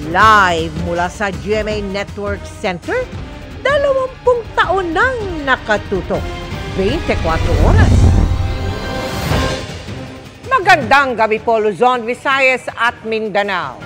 Live mula sa GMA Network Center, 20 taon nang nakatutok. 24 oras. Magandang gabi po, Luzon, Visayas at Mindanao.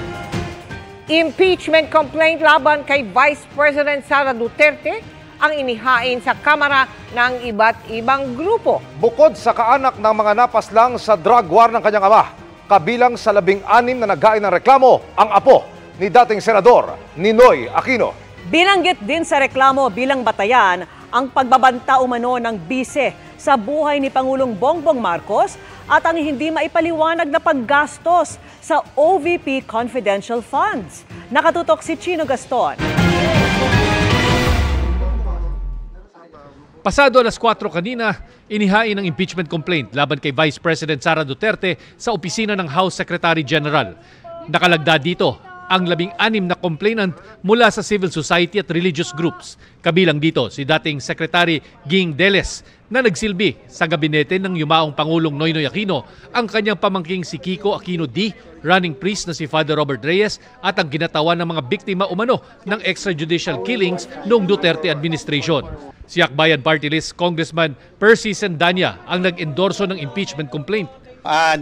Impeachment complaint laban kay Vice President Sara Duterte ang inihain sa Kamara ng iba't ibang grupo. Bukod sa kaanak ng mga napaslang sa drug war ng kanyang ama, kabilang sa 16 na naghain ng reklamo ang apo ni dating Senador Ninoy Aquino. Binanggit din sa reklamo bilang batayan ang pagbabanta umano ng bise sa buhay ni Pangulong Bongbong Marcos at ang hindi maipaliwanag na paggastos sa OVP confidential funds. Nakatutok si Chino Gaston. Pasado alas 4 kanina, inihain ang impeachment complaint laban kay Vice President Sara Duterte sa opisina ng House Secretary General. Nakalagda dito ang 16 na complainant mula sa civil society at religious groups. Kabilang dito si dating Secretary Ging Deles na nagsilbi sa gabinete ng yumaong Pangulong Noynoy Aquino, ang kanyang pamangking si Kiko Aquino D, running priest na si Father Robert Reyes at ang ginatawan ng mga biktima umano ng extrajudicial killings noong Duterte administration. Si Akbayan Party List Congressman Percy Sendanya ang nag-endorso ng impeachment complaint.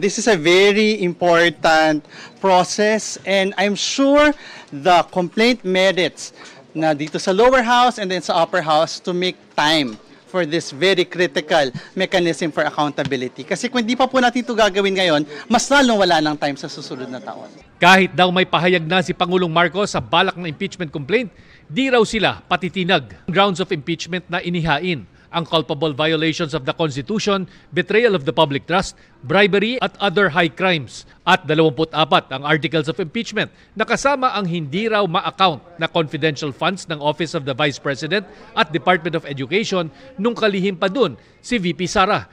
This is a very important process and I'm sure the complaint merits na dito sa lower house and then sa upper house to make time for this very critical mechanism for accountability. Kasi kung hindi pa po natin ito gagawin ngayon, mas lalong wala ng time sa susunod na taon. Kahit daw may pahayag na si Pangulong Marcos sa balak ng impeachment complaint, di raw sila patitinag ang grounds of impeachment na inihain. Ang culpable violations of the Constitution, betrayal of the public trust, bribery at other high crimes. At 24 ang articles of impeachment na kasama ang hindi raw ma-account na confidential funds ng Office of the Vice President at Department of Education nung kalihim pa dun si VP Sara.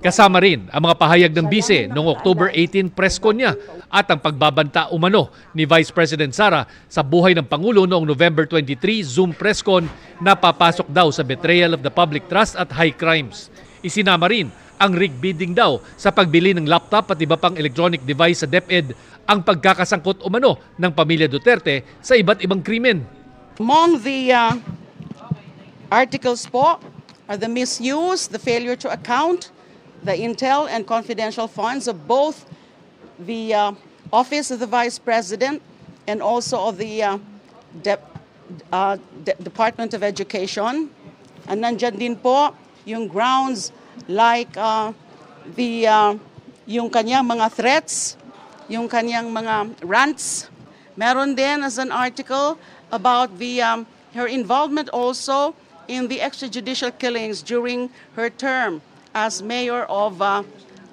Kasama rin ang mga pahayag ng bise noong October 18 press con niya at ang pagbabanta umano ni Vice President Sara sa buhay ng Pangulo noong November 23 Zoom press con na papasok daw sa betrayal of the public trust at high crimes. Isinama rin ang rig bidding daw sa pagbili ng laptop at iba pang electronic device sa DepEd ang pagkakasangkot umano ng pamilya Duterte sa iba't ibang krimen. Among the articles po are the misuse, the failure to account, the intel and confidential funds of both the Office of the Vice President and also of the Department of Education. And nandyan din po yung grounds like yung kanyang mga threats, yung kanyang mga rants. Meron din as an article about her involvement also in the extrajudicial killings during her term as mayor of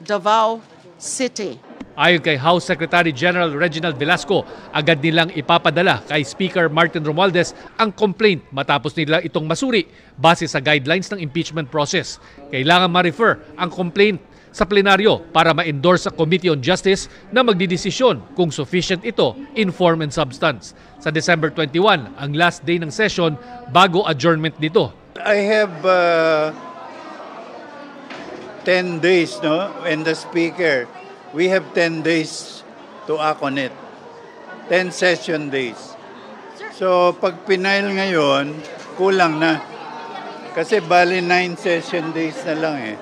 Davao City. Ayon kay House Secretary General Reginald Velasco, agad nilang ipapadala kay Speaker Martin Romualdez ang complaint matapos nila itong masuri base sa guidelines ng impeachment process. Kailangan ma-refer ang complaint sa plenaryo para ma-endorse sa Committee on Justice na magdidesisyon kung sufficient ito in form and substance. Sa December 21, ang last day ng session bago adjournment nito. I have 10 days, no? And the Speaker, we have 10 days to act on it. 10 session days. So, pag pinail ngayon, kulang na. Kasi bali 9 session days na lang eh.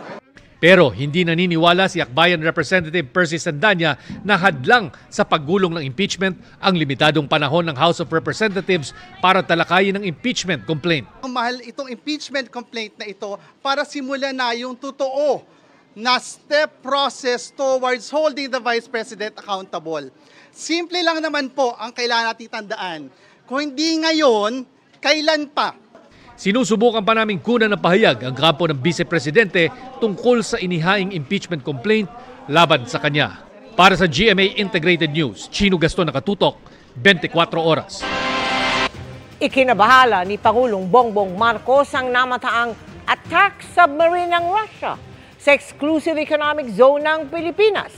Pero hindi naniniwala si Akbayan Representative Percy Sendanya na hadlang sa paggulong ng impeachment ang limitadong panahon ng House of Representatives para talakayin ang impeachment complaint. Mahal itong impeachment complaint na ito para simulan na yung totoo na step process towards holding the Vice President accountable. Simple lang naman po ang kailangan natin tandaan. Kung hindi ngayon, kailan pa? Sinusubukan pa naming kunan ng pahayag ang kampo ng Vice Presidente tungkol sa inihaing impeachment complaint laban sa kanya. Para sa GMA Integrated News, Chino Gaston, nakatutok, 24 oras. Ikinabahala ni Pangulong Bongbong Marcos ang namataang attack submarine ng Russia sa exclusive economic zone ng Pilipinas.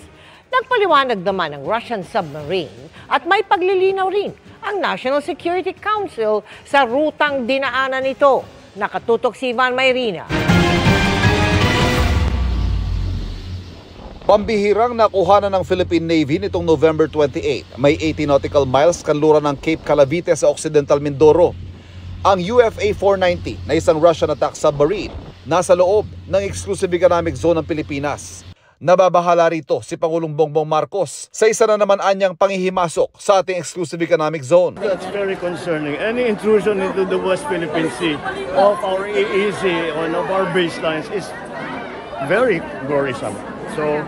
Nagpaliwanag naman ang Russian submarine at may paglilinaw rin ang National Security Council sa rutang dinaanan nito. Nakatutok si Ivan Mayrina. Pambihirang nakuhanan ng Philippine Navy nitong November 28. May 80 nautical miles kanluran ng Cape Calavite sa Occidental Mindoro. Ang UFA 490 na isang Russian attack submarine nasa loob ng Exclusive Economic Zone ng Pilipinas. Nababahala rito si Pangulong Bongbong Marcos sa isa na naman anyang pangihimasok sa ating Exclusive Economic Zone. That's very concerning. Any intrusion into the West Philippine Sea of our EEZ or of our baselines is very worrisome. So,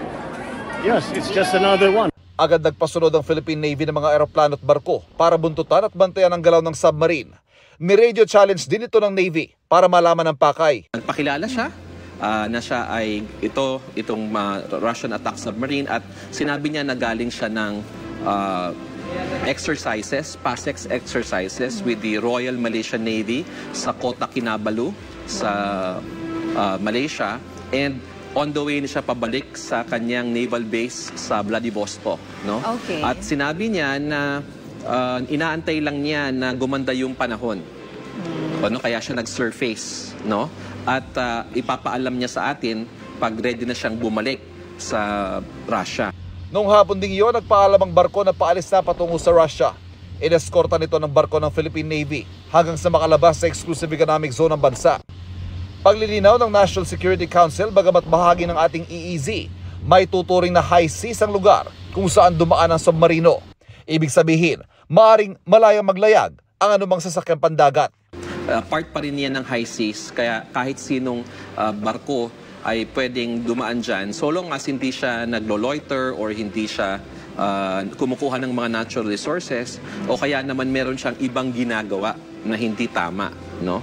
yes, it's just another one. Agad nagpasunod ang Philippine Navy ng mga eroplano at barko para buntutan at bantayan ang galaw ng submarine. Ni-radio challenge din ito ng Navy para malaman ang pakay. Pakilala siya na siya ay itong Russian attack submarine at sinabi niya na galing siya ng exercises, PASEX exercises with the Royal Malaysian Navy sa Kota Kinabalu sa Malaysia, and on the way na siya pabalik sa kanyang naval base sa Vladivostok, no? Okay. At sinabi niya na inaantay lang niya na gumanda yung panahon. Ano, kaya siya nag-surface, no? At ipapaalam niya sa atin pag ready na siyang bumalik sa Russia. Noong hapon ding iyon, nagpaalam ang barko na paalis na patungo sa Russia. Ineskorta nito ng barko ng Philippine Navy hanggang sa makalabas sa Exclusive Economic Zone ng bansa. Paglilinaw ng National Security Council, bagamat bahagi ng ating EEZ, may tuturing na high seas ang lugar kung saan dumaan ang submarino. Ibig sabihin, maaring malayang maglayag ang anumang sasakyang pandagat. Part pa rin yan ng high seas, kaya kahit sinong barko ay pwedeng dumaan dyan, so long as hindi siya naglo-loiter or hindi siya kumukuha ng mga natural resources, o kaya naman meron siyang ibang ginagawa na hindi tama, no?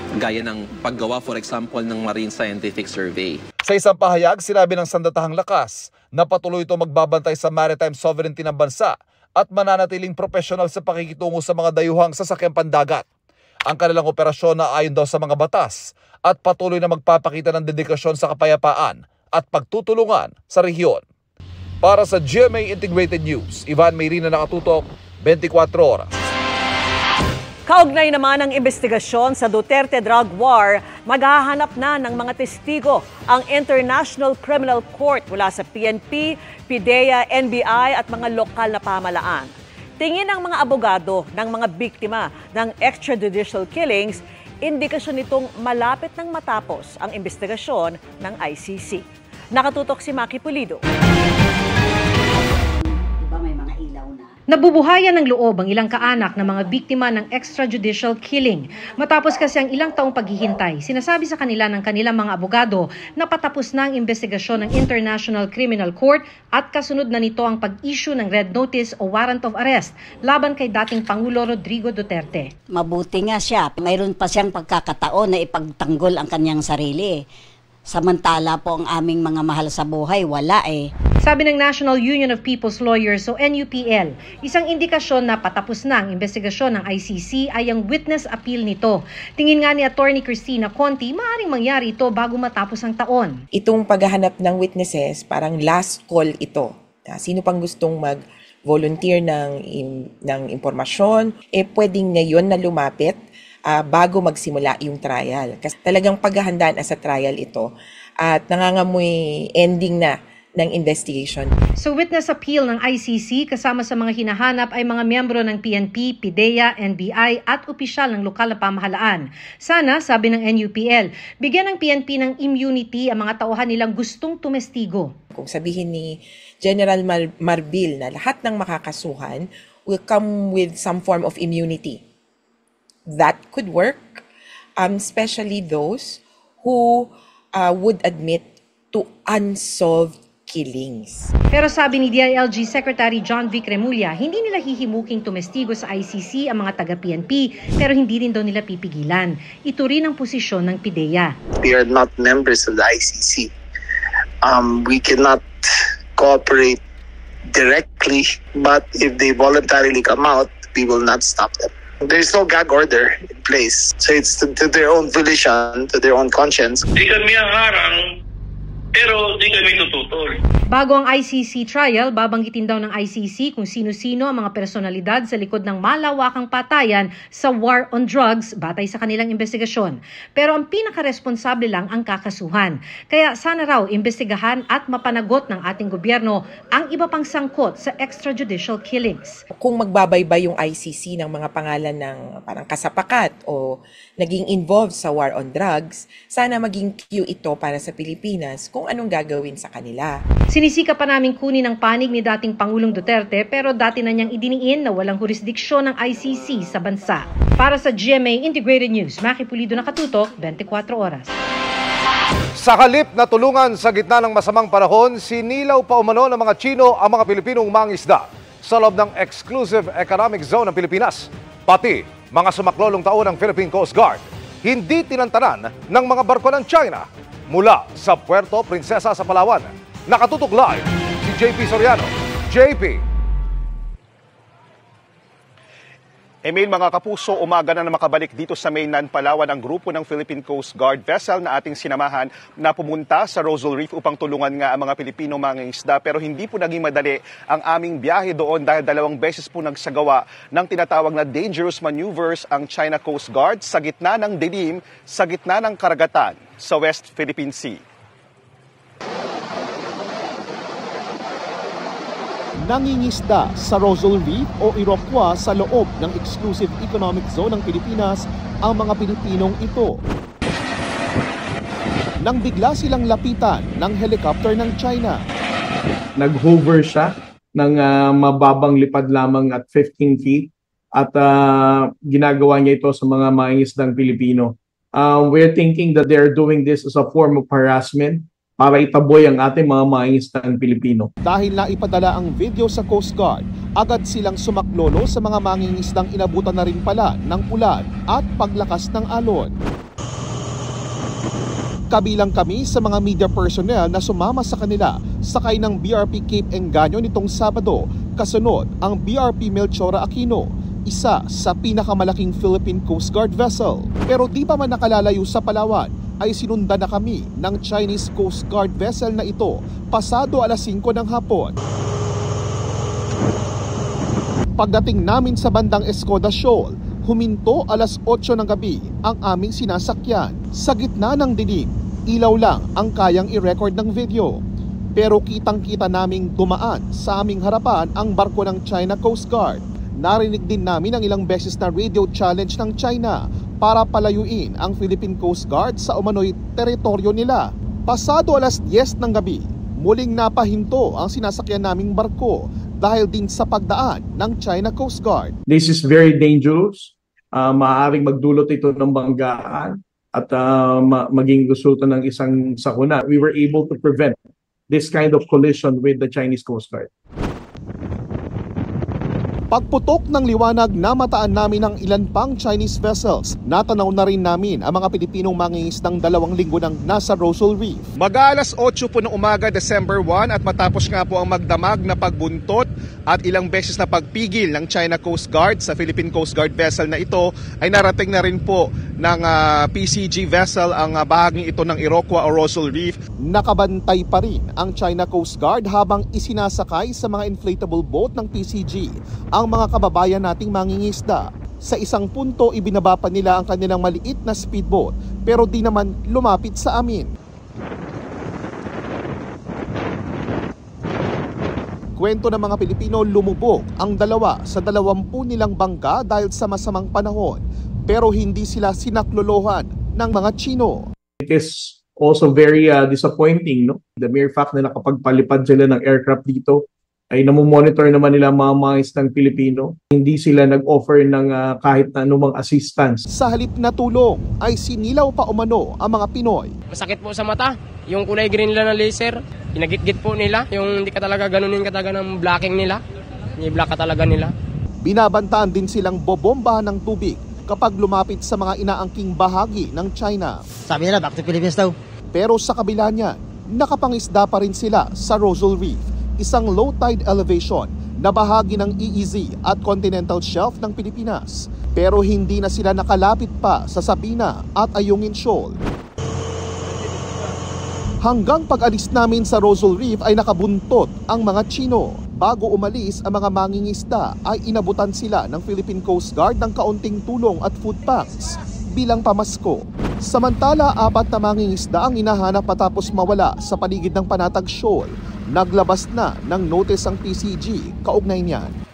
Gaya ng paggawa, for example, ng Marine Scientific Survey. Sa isang pahayag, sinabi ng Sandatahang Lakas na patuloy ito magbabantay sa maritime sovereignty ng bansa at mananatiling profesional sa pakikitungo sa mga dayuhang sasakyang pandagat. Ang kanilang operasyon na ayon daw sa mga batas at patuloy na magpapakita ng dedikasyon sa kapayapaan at pagtutulungan sa rehiyon. Para sa GMA Integrated News, Ivan Mayrina, nakatutok, 24 oras. Kaugnay naman ng investigasyon sa Duterte drug war, maghahanap na ng mga testigo ang International Criminal Court mula sa PNP, PIDEA, NBI at mga lokal na pamahalaan. Tingin ng mga abogado ng mga biktima ng extrajudicial killings, indikasyon nitong malapit nang matapos ang investigasyon ng ICC. Nakatutok si Maki Pulido. Nabubuhayan ng loob ang ilang kaanak ng mga biktima ng extrajudicial killing. Matapos kasi ang ilang taong paghihintay, sinasabi sa kanila ng kanilang mga abogado na patapos na ang investigasyon ng International Criminal Court at kasunod na nito ang pag-issue ng Red Notice o Warrant of Arrest laban kay dating Pangulo Rodrigo Duterte. Mabuti nga siya. Mayroon pa siyang pagkakataon na ipagtanggol ang kanyang sarili. Samantala po ang aming mga mahal sa buhay, wala eh. Sabi ng National Union of People's Lawyers o NUPL, isang indikasyon na patapos na ang investigasyon ng ICC ay ang witness appeal nito. Tingin nga ni Attorney Cristina Conti, maaaring mangyari ito bago matapos ang taon. Itong paghahanap ng witnesses, parang last call ito. Sino pang gustong mag-volunteer ng impormasyon, pwedeng ngayon na lumapit bago magsimula yung trial. Kasi talagang paghahandaan sa trial ito at nangangamoy ending na ng investigation. So witness appeal ng ICC kasama sa mga hinahanap ay mga miyembro ng PNP, PIDEA, NBI at opisyal ng lokal na pamahalaan. Sana, sabi ng NUPL, bigyan ng PNP ng immunity ang mga tauhan nilang gustong tumestigo. Kung sabihin ni General Marbil na lahat ng makakasuhan will come with some form of immunity, that could work, especially those who would admit to unsolved killings. Pero sabi ni DILG Secretary John Vic Remulla, hindi nila hihimuking tumestigo sa ICC ang mga taga-PNP pero hindi rin daw nila pipigilan. Ito rin ang posisyon ng PIDEA. We are not members of the ICC. We cannot cooperate directly, but if they voluntarily come out, we will not stop them. There is no gag order in place. So it's to their own volition, to their own conscience. Di kami harang pero di kami tututol. Bago ang ICC trial, babanggitin daw ng ICC kung sino-sino ang mga personalidad sa likod ng malawakang patayan sa war on drugs batay sa kanilang investigasyon. Pero ang pinaka-responsable lang ang kakasuhan. Kaya sana raw imbestigahan at mapanagot ng ating gobyerno ang iba pang sangkot sa extrajudicial killings. Kung magbabaybay yung ICC ng mga pangalan ng parang kasapakat o naging involved sa war on drugs, sana maging cue ito para sa Pilipinas kung anong gagawin sa kanila. Sinisika pa namin kunin ang panig ni dating Pangulong Duterte pero dati na niyang idiniin na walang jurisdiksyon ng ICC sa bansa. Para sa GMA Integrated News, Maki Pulido, nakatutok, 24 oras. Sa halip na tulungan sa gitna ng masamang panahon, sinilaw pa umano ng mga Chino ang mga Pilipinong mangingisda sa loob ng Exclusive Economic Zone ng Pilipinas. Pati mga sumaklolong taon ng Philippine Coast Guard, hindi tinantanan ng mga barko ng China mula sa Puerto Princesa sa Palawan. Nakatutok live si JP Soriano. JP. Emil, mga kapuso, umaga na makabalik dito sa mainland Palawan ang grupo ng Philippine Coast Guard vessel na ating sinamahan na pumunta sa Rosal Reef upang tulungan nga ang mga Pilipino mangingisda. Pero hindi po naging madali ang aming biyahe doon dahil 2 beses po nagsagawa ng tinatawag na dangerous maneuvers ang China Coast Guard sa gitna ng dilim, sa gitna ng karagatan sa West Philippine Sea. Nangingisda sa Rosal Reef o Iroquois sa loob ng Exclusive Economic Zone ng Pilipinas ang mga Pilipinong ito. Nang bigla silang lapitan ng helicopter ng China. Nag-hover siya ng mababang lipad lamang at 15 feet at ginagawa niya ito sa mga mangingisdang Pilipino. We're thinking that they're doing this as a form of harassment para itaboy ang ating mga mangingisdang Pilipino. Dahil naipadala ang video sa Coast Guard, agad silang sumaklolo sa mga mangingisdang inabutan na rin pala ng ulan at paglakas ng alon. Kabilang kami sa mga media personnel na sumama sa kanila sakay ng BRP Cape Engaño nitong Sabado, kasunod ang BRP Melchora Aquino, isa sa pinakamalaking Philippine Coast Guard vessel. Pero di pa man nakalalayo sa Palawan, ay sinundan na kami ng Chinese Coast Guard vessel na ito pasado alas 5 ng hapon. Pagdating namin sa bandang Escoda Shoal, huminto alas 8 ng gabi ang aming sinasakyan. Sa gitna ng dilim, ilaw lang ang kayang i-record ng video. Pero kitang-kita naming dumaan sa aming harapan ang barko ng China Coast Guard. Narinig din namin ang ilang beses na radio challenge ng China para palayuin ang Philippine Coast Guard sa umano'y teritoryo nila. Pasado alas 10 ng gabi, muling napahinto ang sinasakyan naming barko dahil din sa pagdaan ng China Coast Guard. This is very dangerous. Maaaring magdulot ito ng banggaan at maging resulta ng isang sakuna. We were able to prevent this kind of collision with the Chinese Coast Guard. Pagputok ng liwanag, namataan namin ang ilan pang Chinese vessels. Natanaw na rin namin ang mga Pilipinong mangingisdang 2 linggo nang nasa Rosal Reef. Mag-aalas 8 po ng umaga, December 1 at matapos nga po ang magdamag na pagbuntot at ilang beses na pagpigil ng China Coast Guard sa Philippine Coast Guard vessel na ito, ay narating na rin po ng PCG vessel ang bahaging ito ng Iroquois o Rosal Reef. Nakabantay pa rin ang China Coast Guard habang isinasakay sa mga inflatable boat ng PCG ang mga kababayan nating mangingisda. Sa isang punto, ibinaba pa nila ang kanilang maliit na speedboat pero di naman lumapit sa amin. Kwento ng mga Pilipino, lumubog ang 2 sa 20 nilang bangka dahil sa masamang panahon pero hindi sila sinaklolohan ng mga Chino. It is also very disappointing, no? The mere fact na nakapagpalipad sila ng aircraft dito ay namomonitor naman nila mga mangingisdang Pilipino. Hindi sila nag-offer ng kahit na anumang assistance. Sa halip na tulong ay sinilaw pa umano ang mga Pinoy. Masakit po sa mata, yung kulay green nila na laser, pinagit-git po nila, yung hindi ka talaga ganunin ka talaga ng blocking nila, i-block ka talaga nila. Binabantaan din silang bobombahan ng tubig kapag lumapit sa mga inaangking bahagi ng China. Sabi nila, back to Philippines daw. Pero sa kabila niyan, nakapangisda pa rin sila sa Rosal Reef, isang low tide elevation na bahagi ng EEZ at continental shelf ng Pilipinas. Pero hindi na sila nakalapit pa sa Sabina at Ayungin Shoal. Hanggang pag-alis namin sa Rosal Reef ay nakabuntot ang mga Chino. Bago umalis ang mga mangingisda ay inabutan sila ng Philippine Coast Guard ng kaunting tulong at food packs bilang pamasko. Samantala, 4 na mangingisda ang hinahanap matapos mawala sa paligid ng Panatag Shoal. Naglabas na ng notice ang PCG kaugnay niyan.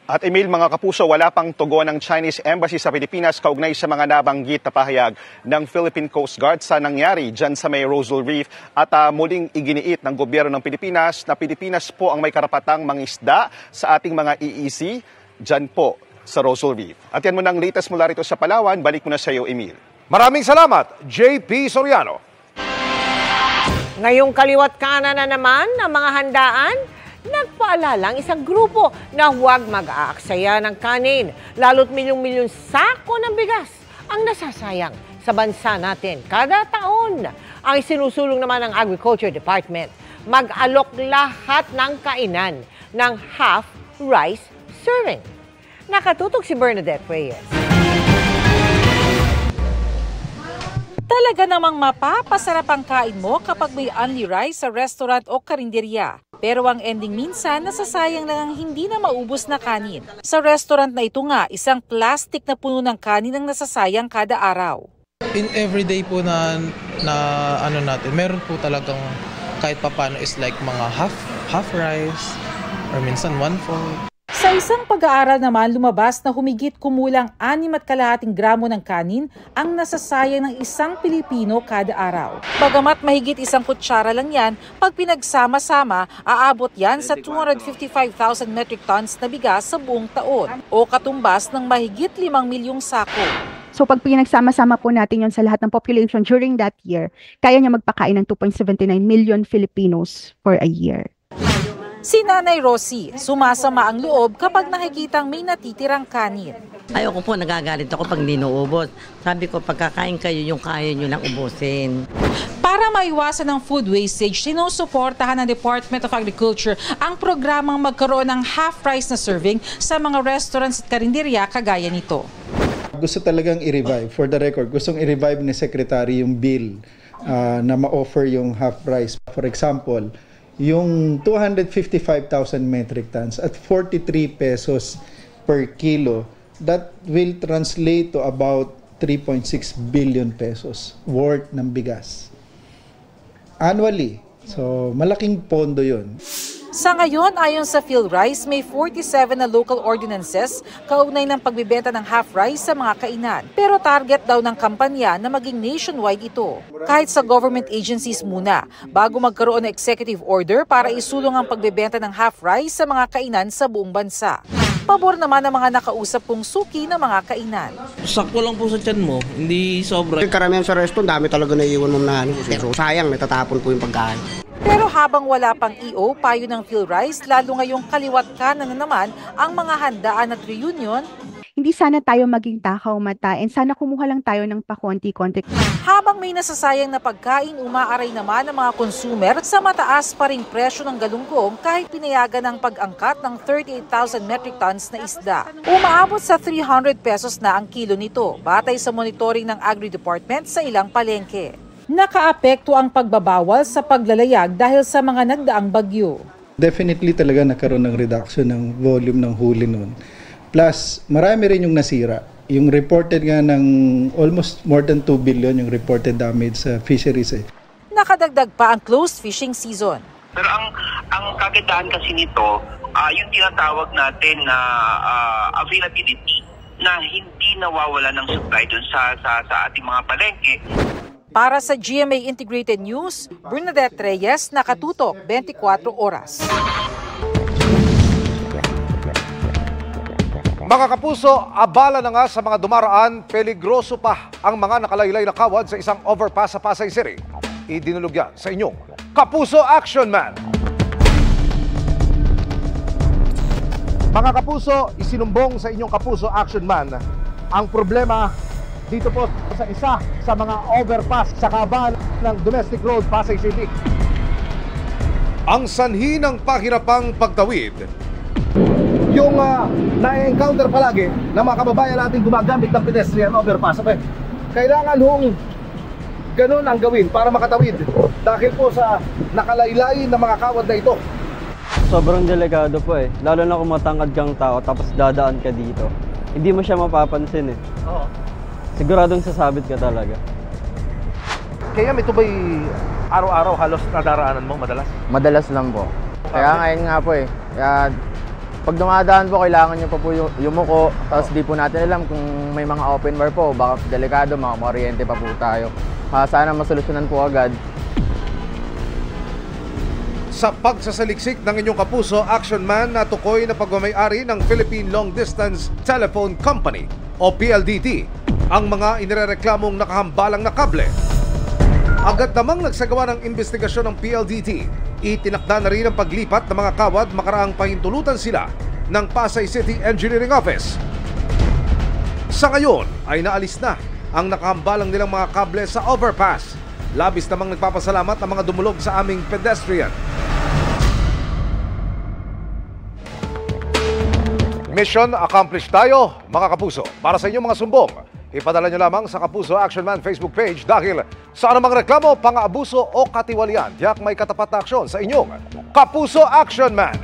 At Emil, mga kapuso, wala pang tugon ng Chinese Embassy sa Pilipinas kaugnay sa mga nabanggit na pahayag ng Philippine Coast Guard sa nangyari dyan sa may Rosal Reef at muling iginiit ng gobyerno ng Pilipinas na Pilipinas po ang may karapatang mangisda sa ating mga EEZ dyan po sa Rosal Reef. At yan mo ng latest mula rito sa Palawan. Balik mo na sa iyo, Emil. Maraming salamat, JP Soriano. Ngayong kaliwat kanan na naman ng mga handaan, nagpaalala ang isang grupo na huwag mag-aaksaya ng kanin, lalo't milyong-milyong sako ng bigas ang nasasayang sa bansa natin kada taon. Ang isinusulong naman ng Agriculture Department, mag-alok lahat ng kainan ng half rice serving. Nakatutok si Bernadette Reyes. Talaga namang mapapasarap ang kain mo kapag may only rice sa restaurant o karinderya. Pero ang ending minsan, nasasayang lang ang hindi na maubos na kanin. Sa restaurant na ito nga, isang plastic na puno ng kanin ang nasasayang kada araw. In everyday po na ano natin, meron po talagang kahit papano is like mga half rice or minsan 1/4. Sa isang pag-aaral naman, lumabas na humigit kumulang 6.2 gramo ng kanin ang nasasayang ng isang Pilipino kada araw. Bagamat mahigit 1 kutsara lang yan, pag pinagsama-sama, aabot yan sa 255,000 metric tons na bigas sa buong taon o katumbas ng mahigit 5 milyong sako. So pag pinagsama-sama po natin yon sa lahat ng population during that year, kaya niya magpakain ng 2.79 million Filipinos for a year. Si Nanay Rosie, sumasama ang loob kapag nakikitang may natitirang kanin. Ayoko po, nagagalit ako pag ninuubos. Sabi ko, pagkakain kayo, yung kaya nyo lang ubusin. Para maiwasan ang food wastage, sinusuportahan ng Department of Agriculture ang programang magkaroon ng half rice na serving sa mga restaurants at karinderya kagaya nito. Gusto talagang i-revive. For the record, gustong i-revive ni Secretary yung bill na ma-offer yung half rice. For example, yung 255,000 metric tons at 43 pesos per kilo, that will translate to about 3.6 billion pesos worth ng bigas annually. So, malaking pondo yun. Sa ngayon, ayon sa PhilRice, may 47 na local ordinances kaugnay ng pagbibenta ng half rice sa mga kainan. Pero target daw ng kampanya na maging nationwide ito. Kahit sa government agencies muna, bago magkaroon ng executive order para isulong ang pagbibenta ng half rice sa mga kainan sa buong bansa. Pabor naman ang mga nakausap kong suki ng mga kainan. Sakto lang po sa tiyan mo, hindi sobra. Karamihan sa resto, dami talaga naiiwan mo na. So sayang, natatapon po yung pagkain. Pero habang wala pang EO, payo ng PhilRice, lalo ngayong kaliwat kanan na naman ang mga handaan at reunion. Hindi sana tayo maging takaw mata and sana kumuha lang tayo ng pakonti-konti. Habang may nasasayang na pagkain, umaaray naman ang mga consumer sa mataas pa ring presyo ng galunggong kahit pinayagan ng pag-angkat ng 38,000 metric tons na isda. Umaabot sa 300 pesos na ang kilo nito, batay sa monitoring ng Agri Department sa ilang palengke. Nakaapekto ang pagbabawal sa paglalayag dahil sa mga nagdaang bagyo. Definitely talaga nagkaroon ng reduction ng volume ng huli noon. Plus, marami rin yung nasira. Yung reported nga ng almost more than 2 billion yung reported damage sa fisheries. Nakadagdag pa ang closed fishing season. Pero ang kagandahan kasi nito, yung tinatawag natin na availability na hindi nawawala ng supply dun sa ating mga palengke. Para sa GMA Integrated News, Bernadette Reyes, Nakatutok, 24 oras. Mga kapuso, abala na nga sa mga dumaraan, peligroso pa ang mga nakalaylay na kawad sa isang overpass sa Pasay City. Idinulog yan sa inyong Kapuso Action Man. Mga kapuso, isinumbong sa inyong Kapuso Action Man ang problema dito po sa isa sa mga overpass sa kabal ng Domestic Road, Pasay City. Ang sanhi ng pahirapang pagtawid, yung na-encounter palagi na mga kababayan natin gumagamit ng pedestrian overpass. Kailangan hong ganun ang gawin para makatawid dahil po sa nakalaylay na mga kawad na ito. Sobrang delikado po eh. Lalo na kung matangkad kang tao tapos dadaan ka dito. Hindi mo siya mapapansin eh. Oo. Siguradong sasabit ka talaga. Kaya ito ba'y araw-araw halos nadaraanan mo madalas? Madalas lang po. Kaya ngayon nga po eh. Kaya pag dumadaan po, kailangan nyo pa po yumuko. Tapos di po natin alam kung may mga open bar po. Baka delikado, mga kuryente pa po tayo. Sana masolusyonan po agad. Sa pagsasaliksik ng inyong kapuso, Action Man na tukoy na pagmamayari ng Philippine Long Distance Telephone Company o PLDT ang mga inirereklamong nakahambalang na kable. Agad namang nagsagawa ng investigasyon ng PLDT. Itinakda na rin ang paglipat ng mga kawad makaraang pahintulutan sila ng Pasay City Engineering Office. Sa ngayon ay naalis na ang nakahambalang nilang mga kable sa overpass. Labis namang nagpapasalamat ang mga dumulog sa aming pedestrian. Mission accomplished tayo, mga kapuso. Para sa inyong mga sumbong, ipadala nyo lamang sa Kapuso Action Man Facebook page dahil sa anumang reklamo, pang-aabuso o katiwalian, tiyak may katapat na aksyon sa inyong Kapuso Action Man.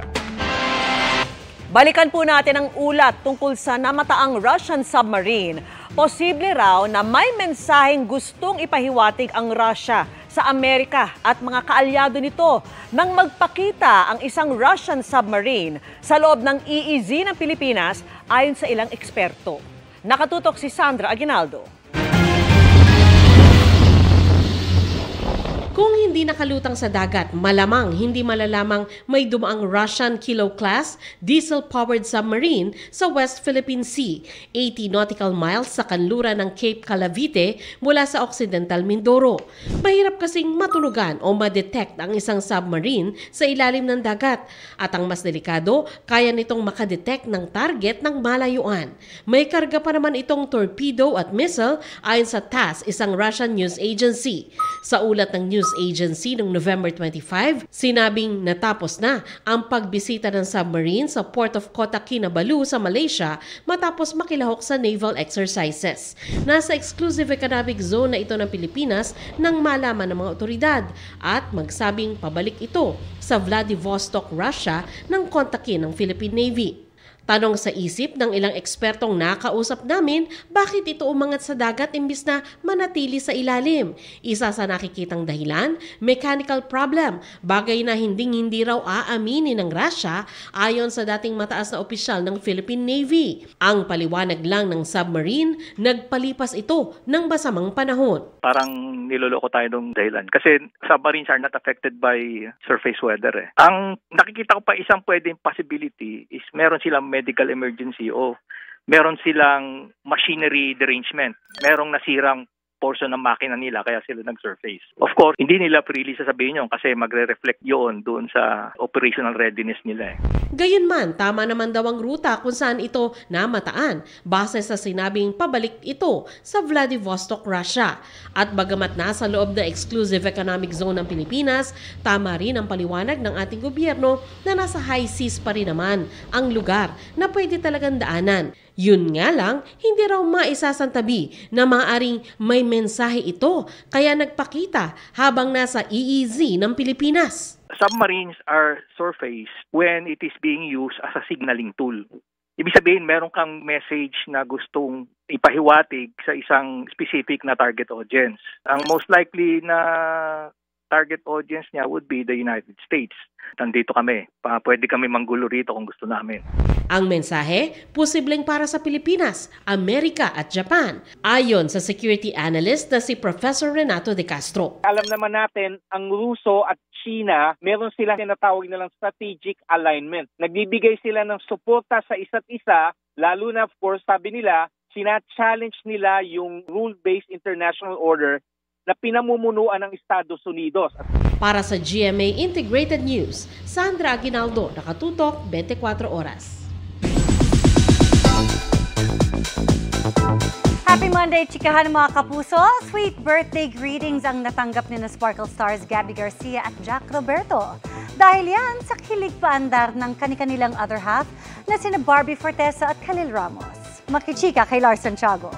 Balikan po natin ang ulat tungkol sa namataang Russian submarine. Posible raw na may mensaheng gustong ipahiwatig ang Russia sa Amerika at mga kaalyado nito nang magpakita ang isang Russian submarine sa loob ng EEZ ng Pilipinas ayon sa ilang eksperto. Nakatutok si Sandra Aguinaldo. Kung hindi nakalutang sa dagat, malamang hindi malalamang may dumaang Russian Kilo-class diesel-powered submarine sa West Philippine Sea, 80 nautical miles sa kanluran ng Cape Calavite mula sa Occidental Mindoro. Mahirap kasing matulugan o ma-detect ang isang submarine sa ilalim ng dagat. At ang mas delikado, kaya nitong makadetect ng target ng malayuan. May karga pa naman itong torpedo at missile ayon sa TASS, isang Russian news agency. Sa ulat ng news agency noong November 25, sinabing natapos na ang pagbisita ng submarine sa Port of Kota Kinabalu sa Malaysia matapos makilahok sa naval exercises. Nasa exclusive economic zone na ito ng Pilipinas nang malaman ng mga otoridad at magsabing pabalik ito sa Vladivostok, Russia ng kontakin ng Philippine Navy. Tanong sa isip ng ilang ekspertong nakausap namin, bakit ito umangat sa dagat imbis na manatili sa ilalim? Isa sa nakikitang dahilan, mechanical problem, bagay na hindi raw aaminin ng Russia ayon sa dating mataas na opisyal ng Philippine Navy. Ang paliwanag lang ng submarine, nagpalipas ito ng masamang panahon. Parang niloloko tayo ng dahilan kasi submarines are not affected by surface weather. Ang nakikita ko pa isang pwedeng possibility is meron silang medical emergency o meron silang machinery derangement. Merong nasirang portion ng makina nila kaya sila nag-surface. Of course, hindi nila freely sasabihin yun kasi magre-reflect yun doon sa operational readiness nila. Gayunman, tama naman daw ang ruta kung saan ito namataan base sa sinabing pabalik ito sa Vladivostok, Russia. At bagamat nasa loob ng exclusive economic zone ng Pilipinas, tama rin ang paliwanag ng ating gobyerno na nasa high seas pa rin naman ang lugar na pwede talagang daanan. Yun nga lang, hindi raw maisasantabi na maaaring may mensahe ito kaya nagpakita habang nasa EEZ ng Pilipinas. Submarines are surface when it is being used as a signaling tool. Ibig sabihin, meron kang message na gustong ipahiwatig sa isang specific na target audience. Ang most likely na target audience niya would be the United States. Nandito kami. Pwede kami manggulo rito kung gusto namin. Ang mensahe, posibleng para sa Pilipinas, Amerika at Japan, ayon sa security analyst na si Professor Renato De Castro. Alam naman natin, ang Ruso at China, meron silang tinatawag nilang strategic alignment. Nagbibigay sila ng suporta sa isa't isa, lalo na of course, sabi nila, sina-challenge nila yung rule-based international order na pinamumunuan ng Estados Unidos. Para sa GMA Integrated News, Sandra Aguinaldo, nakatutok 24 oras. Happy Monday, chikahan mga kapuso! Sweet birthday greetings ang natanggap ni na Sparkle Stars Gabby Garcia at Jack Roberto. Dahil yan sa kilig paandar ng kani-kanilang other half na sina Barbie Fortesa at Khalil Ramos. Makichika kay Lars Santiago.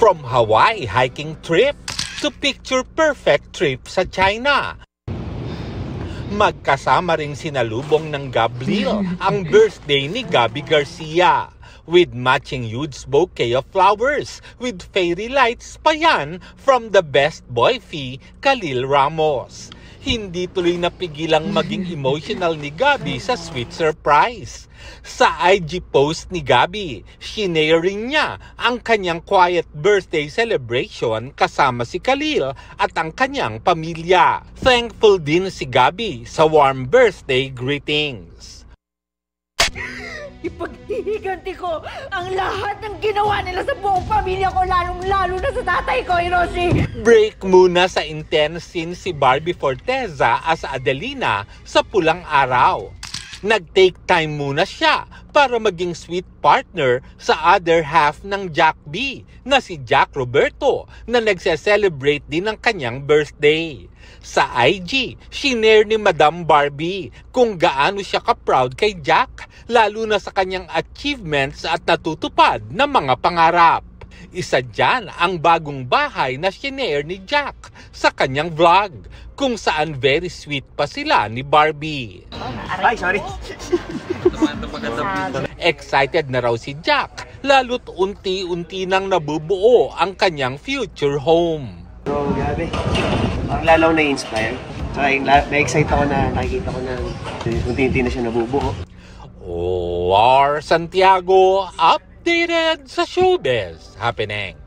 From Hawaii hiking trip to picture-perfect trip sa China. Magkasama ring sinalubong ng Gabriel ang birthday ni Gabby Garcia with matching huge bouquet of flowers with fairy lights pa yan from the best boy fee, Khalil Ramos. Hindi tuloy napigilang maging emotional ni Gabby sa sweet surprise. Sa IG post ni Gabby, shinare niya ang kanyang quiet birthday celebration kasama si Khalil at ang kanyang pamilya. Thankful din si Gabby sa warm birthday greetings. Ipaghihiganti ko ang lahat ng ginawa nila sa buong pamilya ko, lalong-lalo na sa tatay ko, Hiroshi! Break muna sa intense scene si Barbie Forteza as Adelina sa Pulang Araw. Nag-take time muna siya para maging sweet partner sa other half ng Jack B na si Jack Roberto na nagse-celebrate din ng kanyang birthday. Sa IG, shinare ni Madam Barbie kung gaano siya ka-proud kay Jack, lalo na sa kanyang achievements at natutupad na mga pangarap. Isa dyan ang bagong bahay na shinare ni Jack sa kanyang vlog, kung saan very sweet pa sila ni Barbie. Ay, sorry. Excited na raw si Jack, lalo't unti-unti nang nabubuo ang kanyang future home. So, grabe. Ang lalaw na-inspire. So, na-excite ako na nakikita ko na unti-unti na siya nabubuo. Lar Santiago, updated sa showbiz happening.